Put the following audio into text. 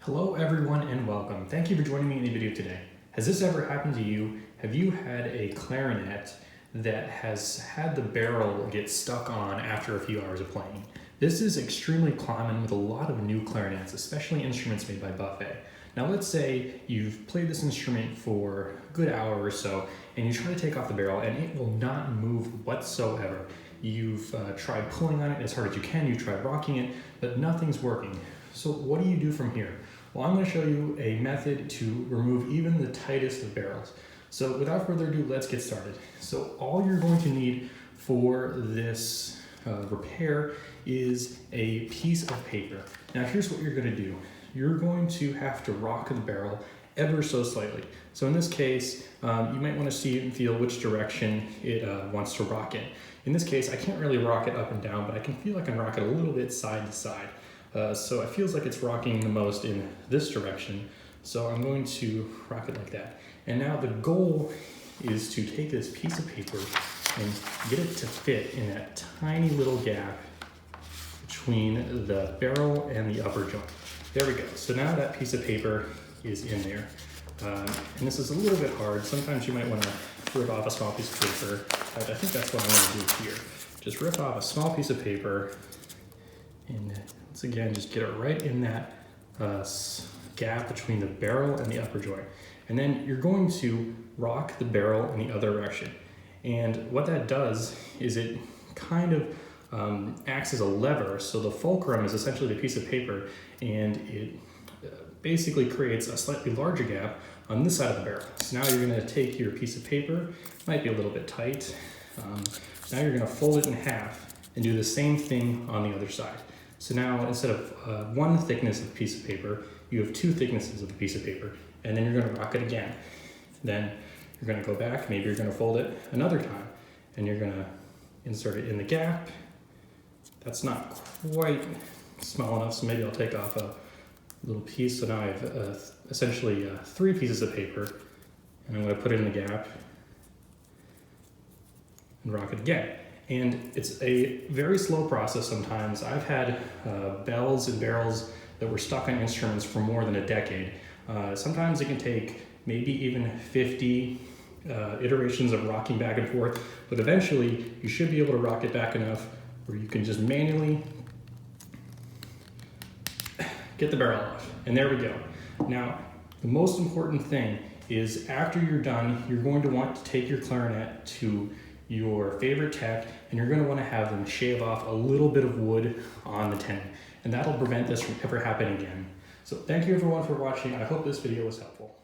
Hello everyone and welcome. Thank you for joining me in the video today. Has this ever happened to you? Have you had a clarinet that has had the barrel get stuck on after a few hours of playing? This is extremely common with a lot of new clarinets, especially instruments made by Buffet. Now let's say you've played this instrument for a good hour or so and you try to take off the barrel and it will not move whatsoever. You've tried pulling on it as hard as you can, you've tried rocking it, but nothing's working. So what do you do from here? Well, I'm going to show you a method to remove even the tightest of barrels. So without further ado, let's get started. So all you're going to need for this repair is a piece of paper. Now here's what you're going to do. You're going to have to rock the barrel ever so slightly. So in this case, you might want to see and feel which direction it wants to rock in. In this case, I can't really rock it up and down, but I can feel I can rock it a little bit side to side. So it feels like it's rocking the most in this direction. So I'm going to rock it like that. And now the goal is to take this piece of paper and get it to fit in that tiny little gap between the barrel and the upper joint. There we go. So now that piece of paper is in there. And this is a little bit hard. Sometimes you might want to rip off a small piece of paper. I think that's what I'm going to do here. Just rip off a small piece of paper and once again, just get it right in that gap between the barrel and the upper joint. And then you're going to rock the barrel in the other direction. And what that does is it kind of acts as a lever. So the fulcrum is essentially the piece of paper, and it basically creates a slightly larger gap on this side of the barrel. So now you're going to take your piece of paper, might be a little bit tight. Now you're going to fold it in half and do the same thing on the other side. So now instead of one thickness of a piece of paper, you have two thicknesses of a piece of paper, and then you're going to rock it again. Then you're going to go back, maybe you're going to fold it another time, and you're going to insert it in the gap. That's not quite small enough, so maybe I'll take off a little piece. So now I have essentially three pieces of paper, and I'm going to put it in the gap and rock it again. And it's a very slow process sometimes. I've had bells and barrels that were stuck on instruments for more than a decade. Sometimes it can take maybe even 50 iterations of rocking back and forth, but eventually you should be able to rock it back enough where you can just manually get the barrel off. And there we go. Now, the most important thing is after you're done, you're going to want to take your clarinet to your favorite tech, and you're going to want to have them shave off a little bit of wood on the tenon, and that'll prevent this from ever happening again. So thank you everyone for watching. I hope this video was helpful.